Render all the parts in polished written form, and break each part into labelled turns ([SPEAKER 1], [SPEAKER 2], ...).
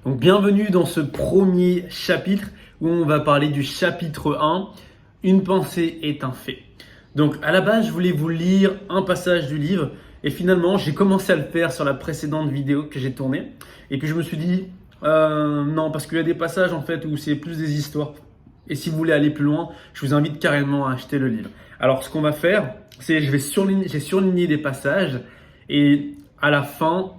[SPEAKER 1] Donc bienvenue dans ce premier chapitre où on va parler du chapitre 1, une pensée est un fait. Donc à la base, je voulais vous lire un passage du livre et finalement, j'ai commencé à le faire sur la précédente vidéo que j'ai tournée. Et puis je me suis dit, non, parce qu'il y a des passages en fait où c'est plus des histoires. Et si vous voulez aller plus loin, je vous invite carrément à acheter le livre. Alors ce qu'on va faire, c'est j'ai surligné des passages et à la fin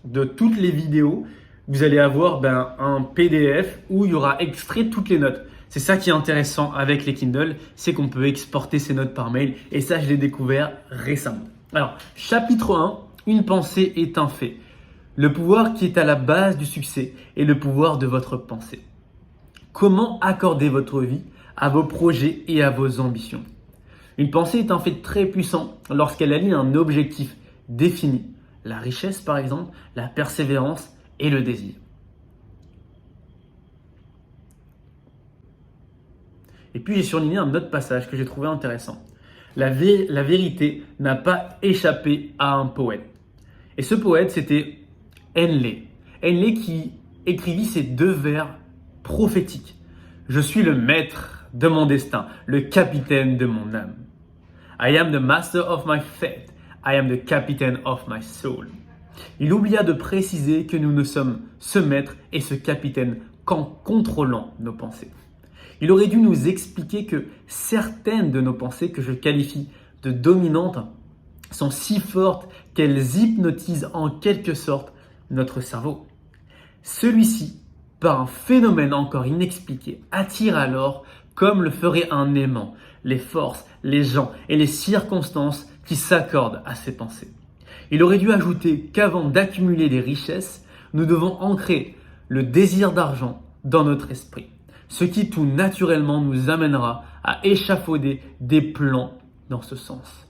[SPEAKER 1] de toutes les vidéos, vous allez avoir un PDF où il y aura extrait toutes les notes. C'est ça qui est intéressant avec les Kindle, c'est qu'on peut exporter ces notes par mail et ça, je l'ai découvert récemment. Alors, chapitre 1, une pensée est un fait. Le pouvoir qui est à la base du succès est le pouvoir de votre pensée. Comment accorder votre vie à vos projets et à vos ambitions? Une pensée est un fait très puissant lorsqu'elle aligne un objectif défini, la richesse par exemple, la persévérance et le désir. Et puis j'ai surligné un autre passage que j'ai trouvé intéressant. La vérité n'a pas échappé à un poète. Et ce poète, c'était Henley. Henley qui écrivit ces deux vers prophétiques. Je suis le maître de mon destin, le capitaine de mon âme. I am the master of my fate. I am the captain of my soul. Il oublia de préciser que nous ne sommes ce maître et ce capitaine qu'en contrôlant nos pensées. Il aurait dû nous expliquer que certaines de nos pensées que je qualifie de dominantes sont si fortes qu'elles hypnotisent en quelque sorte notre cerveau. Celui-ci, par un phénomène encore inexpliqué, attire alors, comme le ferait un aimant, les forces, les gens et les circonstances qui s'accordent à ces pensées. Il aurait dû ajouter qu'avant d'accumuler des richesses, nous devons ancrer le désir d'argent dans notre esprit, ce qui tout naturellement nous amènera à échafauder des plans dans ce sens.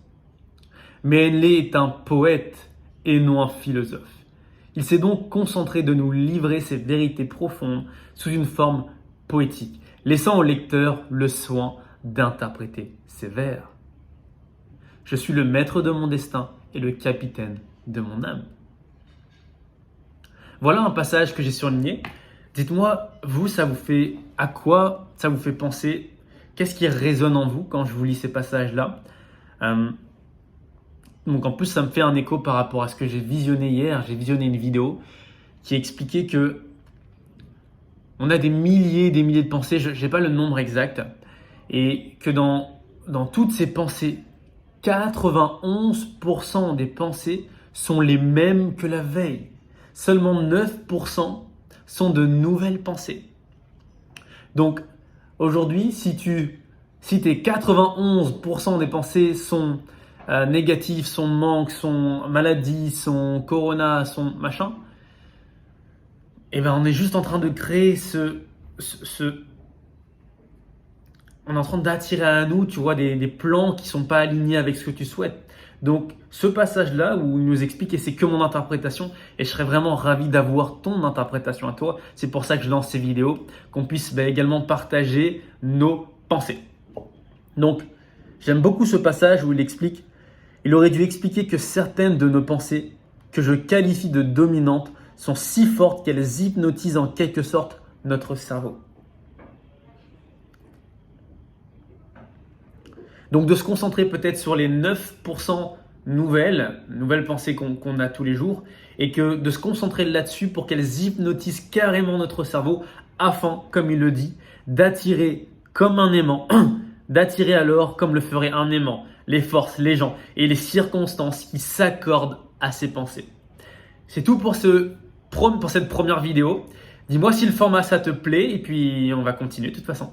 [SPEAKER 1] Mais Henley est un poète et non un philosophe. Il s'est donc concentré de nous livrer ses vérités profondes sous une forme poétique, laissant au lecteur le soin d'interpréter ses vers. Je suis le maître de mon destin et le capitaine de mon âme. Voilà un passage que j'ai surligné. Dites-moi, vous, à quoi ça vous fait penser? Qu'est-ce qui résonne en vous quand je vous lis ces passages-là? Donc en plus, ça me fait un écho par rapport à ce que j'ai visionné hier. J'ai visionné une vidéo qui expliquait que on a des milliers de pensées, je n'ai pas le nombre exact, et que dans toutes ces pensées, 91% des pensées sont les mêmes que la veille. Seulement 9% sont de nouvelles pensées. Donc aujourd'hui, si tes 91% des pensées sont négatives, sont manque, sont maladie, sont corona, sont machin, et on est juste en train de créer on est en train d'attirer à nous, tu vois, des plans qui sont pas alignés avec ce que tu souhaites. Donc, ce passage-là où il nous explique, et c'est que mon interprétation, et je serais vraiment ravi d'avoir ton interprétation à toi. C'est pour ça que je lance ces vidéos, qu'on puisse également partager nos pensées. Donc, j'aime beaucoup ce passage où il explique, il aurait dû expliquer que certaines de nos pensées, que je qualifie de dominantes, sont si fortes qu'elles hypnotisent en quelque sorte notre cerveau. Donc de se concentrer peut-être sur les 9% nouvelles pensées qu'on a tous les jours et que de se concentrer là-dessus pour qu'elles hypnotisent carrément notre cerveau afin, comme il le dit, d'attirer comme un aimant, d'attirer alors comme le ferait un aimant, les forces, les gens et les circonstances qui s'accordent à ces pensées. C'est tout pour cette première vidéo. Dis-moi si le format ça te plaît et puis on va continuer de toute façon.